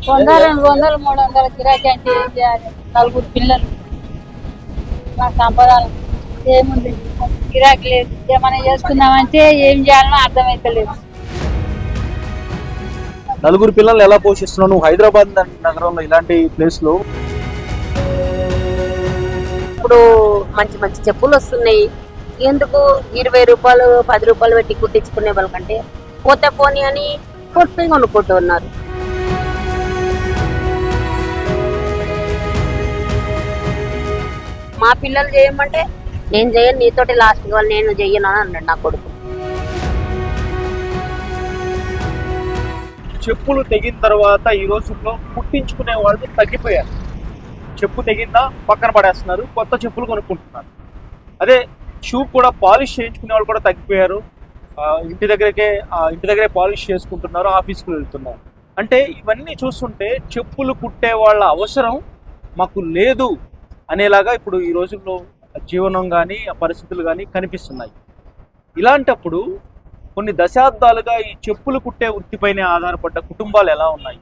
100, 200, 300 గిరాకీ అంటే ఏం చేయాలి? నలుగురు పిల్లలు, మా సంపదాలు ఏముంది? గిరాకీ లేదు. ఏమైనా చేసుకుందామంటే ఏం చేయాలనో అర్థమైతలేదు. నలుగురు పిల్లలు ఎలా పోషిస్తున్నావు నువ్వు? హైదరాబాద్ నగరంలో ఇలాంటి ప్లేస్ లో ఇప్పుడు మంచి మంచి చెప్పులు వస్తున్నాయి. ఎందుకు 20 రూపాయలు 10 రూపాయలు పెట్టి కుట్టించుకునే వాళ్ళకంటే పోతే పోనీ అని కొట్టి కొనుక్కుంటూ ఉన్నారు. మా పిల్లలు చేయమంటే నేను చేయను, నీతోటి లాస్ట్ వాళ్ళు నేను చెయ్యను అని అన్నాడు నా కొడుకు. చెప్పులు తెగిన తర్వాత ఈ రోజుల్లో కుట్టించుకునే వాళ్ళు తగ్గిపోయారు. చెప్పు తెగిందా పక్కన పడేస్తున్నారు, కొత్త చెప్పులు కొనుక్కుంటున్నారు. అదే షూ కూడా పాలిష్ చేయించుకునే వాళ్ళు కూడా తగ్గిపోయారు. ఇంటి దగ్గరే పాలిష్ చేసుకుంటున్నారు, ఆఫీస్కి వెళ్తున్నారు. అంటే ఇవన్నీ చూస్తుంటే చెప్పులు కుట్టే వాళ్ళ అవసరం మాకు లేదు అనేలాగా ఇప్పుడు ఈ రోజుల్లో జీవనం కానీ ఆ పరిస్థితులు కానీ కనిపిస్తున్నాయి. ఇలాంటప్పుడు కొన్ని దశాబ్దాలుగా ఈ చెప్పులు కుట్టే వృత్తిపైనే ఆధారపడ్డ కుటుంబాలు ఎలా ఉన్నాయి,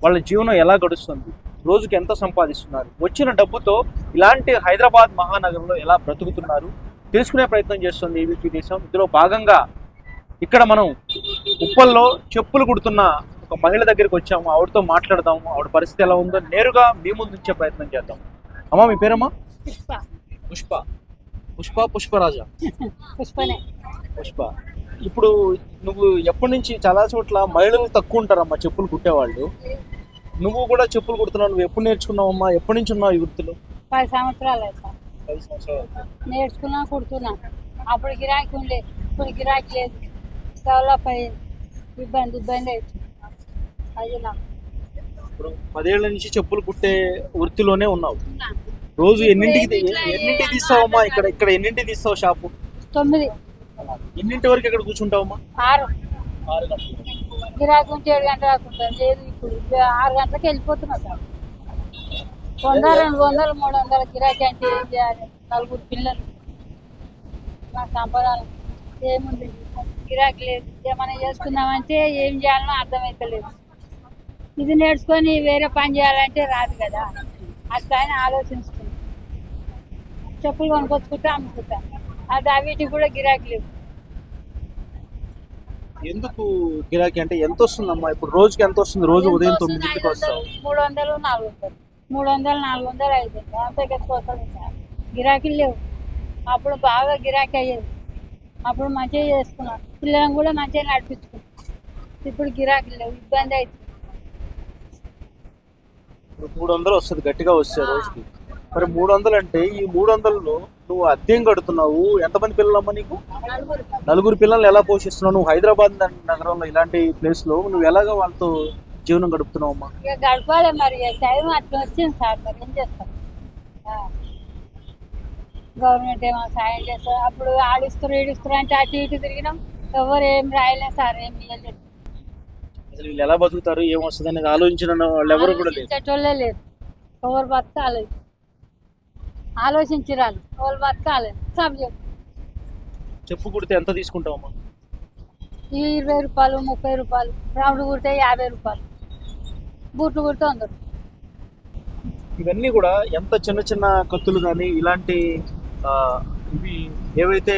వాళ్ళ జీవనం ఎలా గడుస్తుంది, రోజుకి ఎంత సంపాదిస్తున్నారు, వచ్చిన డబ్బుతో ఇలాంటి హైదరాబాద్ మహానగరంలో ఎలా బ్రతుకుతున్నారు తెలుసుకునే ప్రయత్నం చేస్తుంది ఏబీపీ దేశం. ఇందులో భాగంగా ఇక్కడ మనం ఉప్పల్లో చెప్పులు కుడుతున్న ఒక మహిళ దగ్గరికి వచ్చాము. ఆవిడతో మాట్లాడదాము, ఆవిడ పరిస్థితి ఎలా ఉందో నేరుగా మీ ముందు ఉంచే ప్రయత్నం చేద్దాం. అమ్మా మీ పేరమ్మా? పుష్పరాజా? పుష్ప. ఇప్పుడు నువ్వు ఎప్పటి నుంచి? చాలా చోట్ల మహిళలు తక్కువ ఉంటారమ్మా చెప్పులు కుట్టేవాళ్ళు. నువ్వు కూడా చెప్పులు కుడుతున్నావు. నువ్వు ఎప్పుడు నేర్చుకున్నావమ్మా? ఎప్పటి నుంచి ఉన్నావు ఈ వృత్తిలో? 10 సంవత్సరాలు అయితే 10 సంవత్సరాలు నేర్చుకున్నా, కుడుతున్నా. అప్పుడు గిరాకీ ఉండే, ఇప్పుడు గిరాకీ లేదు. డెవలప్ అయ్యింది. ఇబ్బంది అవుతుంది. అది నాకు ఇప్పుడు 10 ఏళ్ల నుంచి చెప్పులు కుట్టే వృత్తిలోనే ఉన్నావు. రోజు ఎన్నింటికి తీస్తావమ్మా? ఇక్కడ ఎన్నింటికి తీస్తావు షాపు? 9. ఎన్నింటి వరకు ఇక్కడ కూర్చుంటావమ్మా? 6 గంటలు. గిరాకీ ఉంటే 7 గంటలు రాకుంటాను. లేదు, ఇప్పుడు 6 గంటలకు వెళ్ళిపోతున్నా సార్. 100, 200, 300 గిరాకీ అంటే ఏం చేయాలి? నలుగురు పిల్లలు, మా సంపదాలు ఏముంది? గిరాకీ లేదు. ఏమైనా చేసుకుందామంటే ఏం చేయాలనో అర్థమైతలేదు. ఇది నేర్చుకొని వేరే పని చేయాలంటే రాదు కదా, అట్లా అని ఆలోచిస్తున్నాను. చెప్పులు కొనుక్కొచ్చుకుంటా, అమ్ముకుంటా. అది వీటికి కూడా గిరాకీ లేవు. ఎందుకు గిరాకీ అంటే ఎంత వస్తుందమ్మా? ఇప్పుడు రోజుకి ఎంత వస్తుంది? రోజు ఉదయం 9కి వస్తావు. 300, 400, 300, 400 అవుతుంది. అంతే వస్తుంది సార్. గిరాకీలు లేవు. అప్పుడు బాగా గిరాకీ అయ్యేది. అప్పుడు మంచిగా చేసుకున్నాం, పిల్లలను కూడా మంచిగా నడిపించుకున్నాం. ఇప్పుడు గిరాకీలు లేవు, ఇబ్బంది అవుతుంది. ఇప్పుడు 300 వస్తుంది, గట్టిగా వస్తే రోజుకి. మరి 300 అంటే ఈ 300లో నువ్వు అద్దెం కడుతున్నావు. ఎంతమంది పిల్లలమ్మా నీకు? 4 పిల్లలు ఎలా పోషిస్తున్నావు నువ్వు? హైదరాబాద్ నగరంలో ఇలాంటి ప్లేస్ లో నువ్వు ఎలాగా వాళ్ళతో జీవనం గడుపుతున్నావు అమ్మా? ఇక గడపాలి మరి. టైం అట్లా వచ్చింది సార్, మరి ఏం చేస్తాం? గవర్నమెంట్ ఏమో సాయం చేస్తారు. అప్పుడు ఆడిస్తారు ఈడిస్తారు అంటే అటు ఇటు తిరిగినాం. ఎవరు ఏం రాయలేదు సార్, ఏం ఇవ్వలేదు. అసలు వీళ్ళు ఎలా బతుకుతారు, ఏం వస్తుంది అనేది ఆలోచించిన వాళ్ళు ఎవరు కూడా లేదు. చెట్టోళ్ళే లేదు. ఎవరు బతకాలి ఆలోచించరాలి, ఎవరు బతకాలి. చెప్పు కుడితే ఎంత తీసుకుంటావమ్మా? ఈ 20 రూపాయలు, 30 రూపాయలు. రౌండ్ కుడితే 50 రూపాయలు. బూట్లు కుడితే 100. ఇవన్నీ కూడా ఎంత చిన్న చిన్న కత్తులు కానీ ఇలాంటి ఇవి ఏవైతే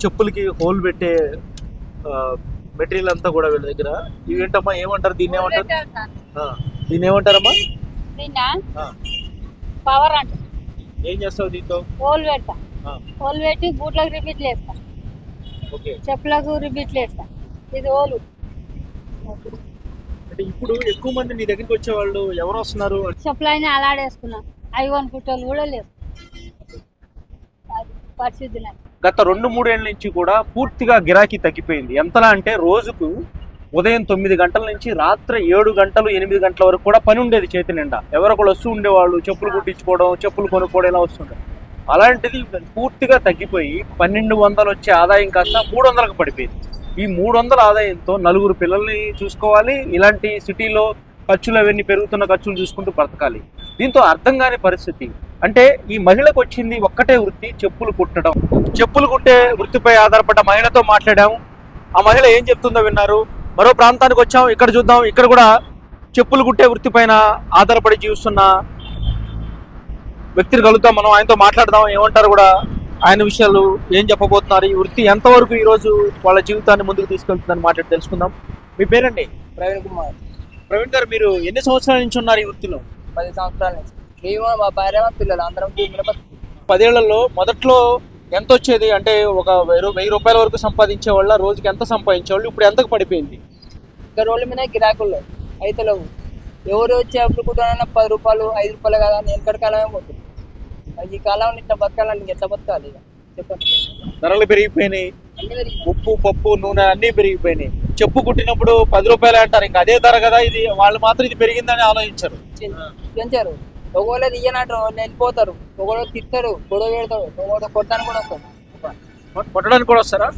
చెప్పులకి హోల్ పెట్టే మెటీరియల్ అంతా కూడా వీళ్ళ దగ్గర. ఇవేంటమ్మా, ఏమంటారు దీన్ని? దీన్ని ఏమంటారమ్మా? పవర్ అంట. ఏం చేస్తావు దీంతో? హోల్ పెడతా. హోల్ పెట్టి బూట్లకు రిపీట్లు వేస్తా, చెప్పులకు రిపీట్లు వేస్తా. ఇది హోలు. అంటే ఇప్పుడు ఎక్కువ మంది నీ దగ్గరికి వచ్చే వాళ్ళు ఎవరు వస్తున్నారు? చెప్పులైనా అలాడేసుకున్నా, అవి కొనుక్కుంటోళ్ళు కూడా లేదు. పరిస్థితి గత 2-3 ఏళ్ళ నుంచి కూడా పూర్తిగా గిరాకీ తగ్గిపోయింది. ఎంతలా అంటే రోజుకు ఉదయం 9 గంటల నుంచి రాత్రి 7 గంటలు 8 గంటల వరకు కూడా పని ఉండేది చేతి నిండా. ఎవరో ఒకళ్ళు వస్తూ ఉండేవాళ్ళు, చెప్పులు కుట్టించుకోవడం, చెప్పులు కొనుక్కోవడం ఇలా వస్తుంటారు. అలాంటిది పూర్తిగా తగ్గిపోయి 1200 వచ్చే ఆదాయం కాస్త 300కు పడిపోయింది. ఈ 300 ఆదాయంతో 4 పిల్లల్ని చూసుకోవాలి, ఇలాంటి సిటీలో ఖర్చులు అవన్నీ పెరుగుతున్న ఖర్చులు చూసుకుంటూ బ్రతకాలి. దీంతో అర్థం కాని పరిస్థితి. అంటే ఈ మహిళకు వచ్చింది ఒక్కటే వృత్తి, చెప్పులు కుట్టడం. చెప్పులు కుట్టే వృత్తిపై ఆధారపడ్డ మహిళతో మాట్లాడాము. ఆ మహిళ ఏం చెప్తుందో విన్నారు. మరో ప్రాంతానికి వచ్చాం, ఇక్కడ చూద్దాం. ఇక్కడ కూడా చెప్పులు కుట్టే వృత్తి పైన ఆధారపడి జీవిస్తున్న వ్యక్తిని కలుద్దాం, మనం ఆయనతో మాట్లాడదాం, ఏమంటారు కూడా ఆయన విషయాలు ఏం చెప్పబోతున్నారు, ఈ వృత్తి ఎంతవరకు ఈ రోజు వాళ్ళ జీవితాన్ని ముందుకు తీసుకెళ్తుందని మాట్లాడి తెలుసుకుందాం. మీ పేరండి? ప్రవీణ్ కుమార్. ప్రవీణ్ గారు, మీరు ఎన్ని సంవత్సరాల నుంచి ఉన్నారు ఈ వృత్తిలో? 10 సంవత్సరాల నుంచి. మేము మా భార్య మా పిల్లలు అందరం భూమిలో బతుకు. 10 ఏళ్లలో మొదట్లో ఎంత వచ్చేది? అంటే ఒక 1000 రూపాయల వరకు సంపాదించే వాళ్ళ, రోజుకి ఎంత సంపాదించేవాళ్ళు, ఇప్పుడు ఎంతకు పడిపోయింది? ఇంకా రోడ్ల మీద గిరాకులు అయితే లేవు. ఎవరు వచ్చి అప్పుడు కూడా 10 రూపాయలు 5 రూపాయలు కదా, నేను కాలమే పోతుంది. ఈ కాలం ఇట్లా బతకాలని ఎట్లా బతకాలి ఇక చెప్పండి. ధరలు పెరిగిపోయినాయి, అన్ని పెరిగి- ఉప్పు పప్పు నూనె అన్నీ పెరిగిపోయినాయి. చెప్పు కుట్టినప్పుడు 10 రూపాయలు అంటారు, ఇంకా అదే ధర కదా ఇది, వాళ్ళు మాత్రం ఇది పెరిగిందని ఆలోచించారు. పెంచారు. ఒకవేళ ఇయ్యనట్టు వాళ్ళు వెళ్ళిపోతారు, ఒకవేళ తిట్టారు, గొడవ పెడతారు, ఒకవేళ కొట్టానికి కూడా వస్తారు. కొట్టడానికి కూడా వస్తారా?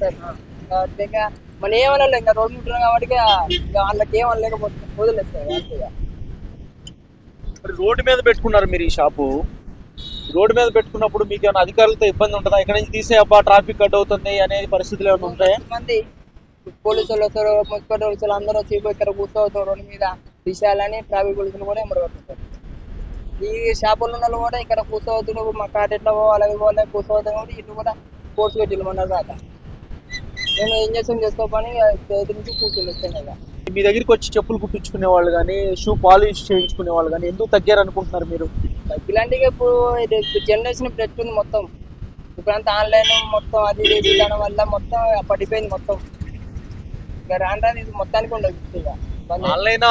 కాబట్టి ఇంకా మనం ఏమనలేదు, ఇంకా రోడ్డు ఉంటున్నాం కాబట్టి ఇక వాళ్ళకి ఏమనలేకపోతే వదిలేస్తారు అంతే ఇక. మరి రోడ్డు మీద పెట్టుకున్నారు మీరు ఈ షాపు. రోడ్డు మీద పెట్టుకున్నప్పుడు మీకు ఏమైనా అధికారులతో ఇబ్బంది ఉంటుందా? ఇక్కడ నుంచి తీసే అబ్బా ట్రాఫిక్ అడ్డు అవుతుంది అనే పరిస్థితులు ఏమైనా ఉంటాయా? మంది పోలీసులు వస్తారు, మున్సిపల్ పోలీసులు అందరూ వచ్చి ఇక్కడ కూర్చోవద్దు రోడ్డు మీద విషయాలని ట్రాఫిక్ పోలీసులు కూడా ఎమ్మడబడుతుంటారు. ఈ షాపుల్లో ఉన్న వాళ్ళు కూడా ఇక్కడ కూర్చోవద్దు, నువ్వు మా కాట ఎట్లా పోవాలి పోవాలి కూర్చోవద్దు కూడా ఇటు కూడా కోర్టు పెట్టి మన రాక మేము ఏం చేస్తాం చేసుకోపని చేతి నుంచి కూర్చొని వచ్చాను ఇక. మీ దగ్గరికి వచ్చి చెప్పులు కుట్టించుకునే వాళ్ళు కానీ, షూ పాలిష్ చేయించుకునే వాళ్ళు కానీ ఎందుకు తగ్గారు అనుకుంటున్నారు మీరు? ఇలాంటివి ఇప్పుడు జనరేషన్ ఇప్పుడు ఎట్టుంది మొత్తం, ఇప్పుడంతా ఆన్లైన్ మొత్తం అది ఇది విధానం వల్ల మొత్తం పడిపోయింది మొత్తం. ఇక రాను ఇది మొత్తానికి ఉండదు ఇక. ఆన్లైన్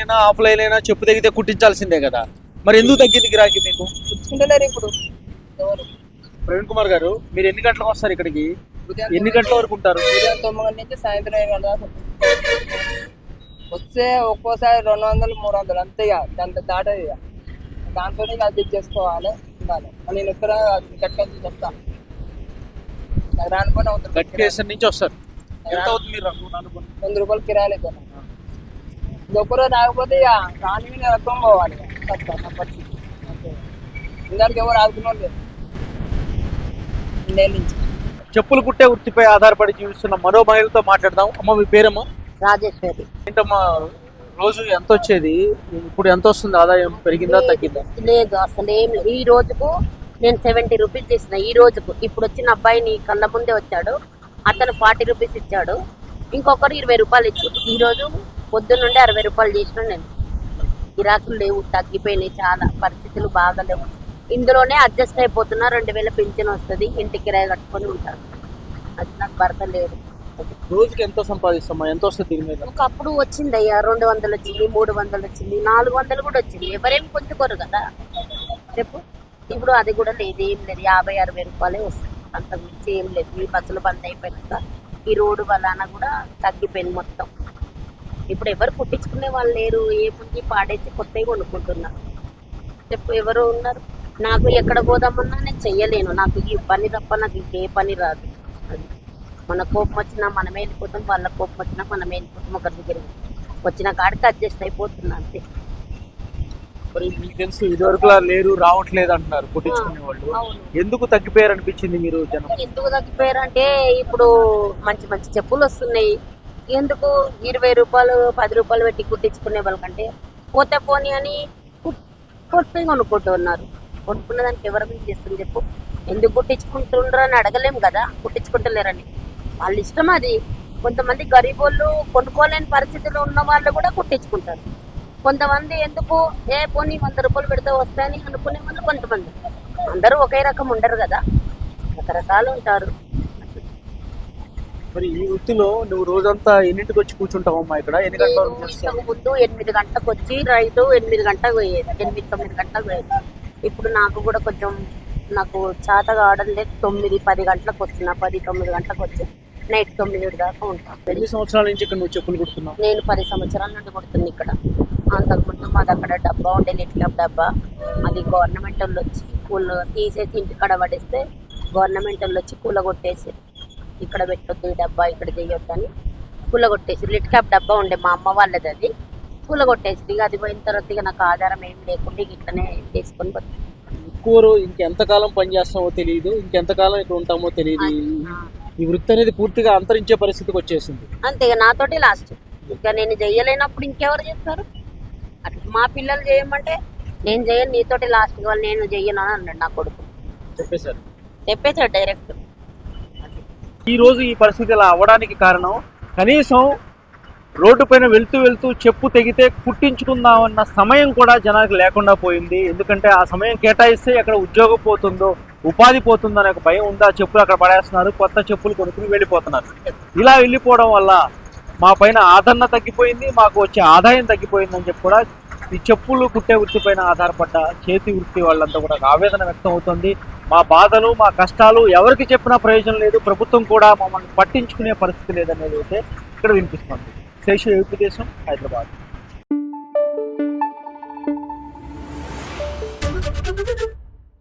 అయినా ఆఫ్లైన్ అయినా చెప్పు తగ్గితే కుట్టించాల్సిందే కదా, మరి ఎందుకు తగ్గింది గిరాకీ మీకు? కూర్చుంటలేరు ఇప్పుడు ఎవరు. ప్రవీణ్ కుమార్ గారు, మీరు ఎన్ని గంటలకు వస్తారు ఇక్కడికి? ఉదయం ఎన్ని గంటల వరకు ఉంటారు? ఉదయం 9 గంటల నుంచి సాయంత్రం 7 గంటల దాకా ఉంటుంది. వస్తే ఒక్కోసారి 200 300 అంతే ఇక, దాంతో దాటది ఇక. దాంతో అది చేసుకోవాలి ఉండాలి. నేను ఎక్కడ కట్టుకొని చెప్తాను నాకు రానుకొని అవుతుంది. గట్కేశ్వర నుంచి వస్తారు, ఎంత అవుతుంది మీరు అనుకోండి? 100 రూపాయలు కిరాయిలు అవుతాను. ఒక్కరోజు రాకపోతే ఇక రాని మీద రకం పోవాలి ఇక. నా పరిస్థితి అంతే. ఇందానికి ఎవరు ఆదుకున్నాడు లేదు ఇండియా నుంచి. చెప్పులు కుట్టే వృత్తిపై ఆధారపడి జీవిస్తున్న మరో మహిళతో మాట్లాడదాం. అమ్మ, మీ పేరమ్మా? రాజేశ్వరి. ఏంటమ్మా, రోజు ఎంత వచ్చేది, ఇప్పుడు ఎంత వస్తుంది? ఆదాయం పెరిగిందా తగ్గిందా? లేదు అసలు ఏం లేదు. ఈ రోజుకు నేను 70 రూపీస్ చేసిన. ఈ రోజుకు ఇప్పుడు వచ్చిన అబ్బాయి నీ కళ్ళ ముందే వచ్చాడు, అతను 40 రూపీస్ ఇచ్చాడు, ఇంకొకరు 20 రూపాయలు ఇచ్చాడు. ఈ రోజు పొద్దున్న నుండి 60 రూపాయలు చేసిన నేను. గిరాకులు లేవు, తగ్గిపోయినాయి, చాలా పరిస్థితులు బాగాలేవు. ఇందులోనే అడ్జస్ట్ అయిపోతున్నా. 2000 పింఛన్ వస్తుంది, ఇంటికి కిరాయి కట్టుకొని ఉంటాను. అది నాకు భర్త లేదు. రోజుకి ఎంత సంపాదిస్తామా? ఎంత వస్తుంది దీని మీద? ఒకప్పుడు వచ్చింది అయ్యా, 200 వచ్చింది, 300 వచ్చింది, 400 కూడా వచ్చింది. ఎవరేమి కొంచుకోరు కదా చెప్పు. ఇప్పుడు అది కూడా లేదు, ఏం లేదు. 50-60 రూపాయలే వస్తుంది, అంతకు మించి ఏం లేదు. ఈ బస్సులు బంద్ అయిపోయినాక ఈ రోడ్డు వలన కూడా తగ్గిపోయింది మొత్తం. ఇప్పుడు ఎవరు కుట్టించుకునే వాళ్ళు లేరు, ఏ పుంజి పాడేసి కొత్తవి కొనుక్కుంటున్నారు చెప్పు. ఎవరు ఉన్నారు? నాకు ఎక్కడ పోదామన్నా నేను చెయ్యలేను. నాకు ఈ పని తప్ప నాకు ఇంకే పని రాదు. అది మన కోపం వచ్చినా మనమే వెళ్ళిపోతాం, వాళ్ళ కోపం వచ్చినా మనమే వెళ్ళిపోతాం. ఒకరి దగ్గర వచ్చిన కాడికి అడ్జస్ట్ అయిపోతున్నా అంతే. మరి మీకు తెలుసు ఇదివరకు లేరు, రావట్లేదు అంటున్నారు కుట్టించుకునే వాళ్ళు. అవును. ఎందుకు తగ్గిపోయారు అనిపించింది మీరు జనం? ఎందుకు తగ్గిపోయారు అంటే ఇప్పుడు మంచి మంచి చెప్పులు వస్తున్నాయి. ఎందుకు 20 రూపాయలు 10 రూపాయలు పెట్టి కుట్టించుకునే వాళ్ళకంటే పోతే పోనీ అని కొట్టి కొనుక్కుంటున్నారు. కొనుక్కున్న దానికి ఎవరు మీకు చేస్తుంది చెప్పు. ఎందుకు కుట్టించుకుంటుండ్రు అని అడగలేము కదా, కుట్టించుకుంటలేరని. వాళ్ళ ఇష్టం అది. కొంతమంది గరీబ్ వాళ్ళు కొనుక్కోలేని పరిస్థితుల్లో ఉన్న వాళ్ళు కూడా కుట్టించుకుంటారు. కొంతమంది ఎందుకు పోనీ 100 రూపాయలు పెడితే వస్తాయని అనుకునే వాళ్ళు కొంతమంది. అందరూ ఒకే రకం ఉండరు కదా, రకరకాలు ఉంటారు. మరి ఈ వృత్తిలో నువ్వు రోజంతా ఎన్నింటికి వచ్చి కూర్చుంటావమ్మా ఇక్కడ? ఎన్ని గంటల వరకు చేస్తావు? ఇంతకు ముందు 8 గంటలకు వచ్చి రైతు 8 గంటలకు పోయేది, 8-9 గంటలకు పోయేది. ఇప్పుడు నాకు కూడా కొంచెం నాకు చేత కావడం లేదు. 9-10 గంటలకు వచ్చిన, 10-9 గంటలకు వచ్చి నైట్ 9 దాకా ఉంటాను. ఎన్ని సంవత్సరాల నుంచి ఇక్కడ నువ్వు చెప్పులు కుడుతున్నావు? నేను 10 సంవత్సరాల నుండి కొడుతుంది ఇక్కడ. అంతకుముందు మాది అక్కడ డబ్బా ఉండే, లిట్ క్లబ్ డబ్బా. అది గవర్నమెంట్ వాళ్ళు వచ్చి కూల తీసేసి ఇంటికాడ పడేస్తే గవర్నమెంట్ వాళ్ళు వచ్చి కూల కొట్టేసి ఇక్కడ పెట్టొద్దు, ఈ డబ్బా ఇక్కడ చేయొద్దు అని కూల కొట్టేసి. లిట్ క్యాప్ డబ్బా ఉండే మా అమ్మ వాళ్ళది, అది కూల కొట్టేసి. ఇక అది పోయిన తర్వాత ఇక నాకు ఆధారం ఏం లేకుండా ఇట్లనే చేసుకొని బతుకు. ఎక్కువ ఇంకెంతకాలం పని చేస్తామో తెలియదు, ఇంకెంతకాలం ఇక్కడ ఉంటామో తెలియదు. ఈ వృత్తి అనేది పూర్తిగా అంతరించే పరిస్థితికి వచ్చేసింది. అంతే ఇక నాతోటి లాస్ట్. ఇక నేను చెయ్యలేనప్పుడు ఇంకెవరు చేస్తారు? మా పిల్లలు చేయమంటే నేను చేయను, నీతోటి లాస్ట్ వాళ్ళు నేను చెయ్యను అని అన్నాడు నా కొడుకు. చెప్పేశారు. చెప్పేసాడు డైరెక్ట్. ఈ రోజు ఈ పరిస్థితి ఇలా అవ్వడానికి కారణం కనీసం రోడ్డు పైన వెళ్తూ వెళ్తూ చెప్పు తెగితే కుట్టించుకుందామన్న సమయం కూడా జనానికి లేకుండా పోయింది. ఎందుకంటే ఆ సమయం కేటాయిస్తే ఎక్కడ ఉద్యోగం పోతుందో, ఉపాధి పోతుందో అనే ఒక భయం ఉంది. ఆ చెప్పులు అక్కడ పడేస్తున్నారు, కొత్త చెప్పులు కొనుక్కుని వెళ్ళిపోతున్నారు. ఇలా వెళ్ళిపోవడం వల్ల మా పైన ఆదరణ తగ్గిపోయింది, మాకు వచ్చే ఆదాయం తగ్గిపోయింది అని చెప్పి కూడా ఈ చెప్పులు కుట్టే వృత్తి పైన ఆధారపడ్డ చేతి వృత్తి వాళ్ళంతా కూడా ఆవేదన వ్యక్తం అవుతుంది. మా బాధలు, మా కష్టాలు ఎవరికి చెప్పినా ప్రయోజనం లేదు, ప్రభుత్వం కూడా మమ్మల్ని పట్టించుకునే పరిస్థితి లేదనేది అయితే ఇక్కడ వినిపిస్తుంది. శేషు, ఏపీ దేశం, హైదరాబాద్.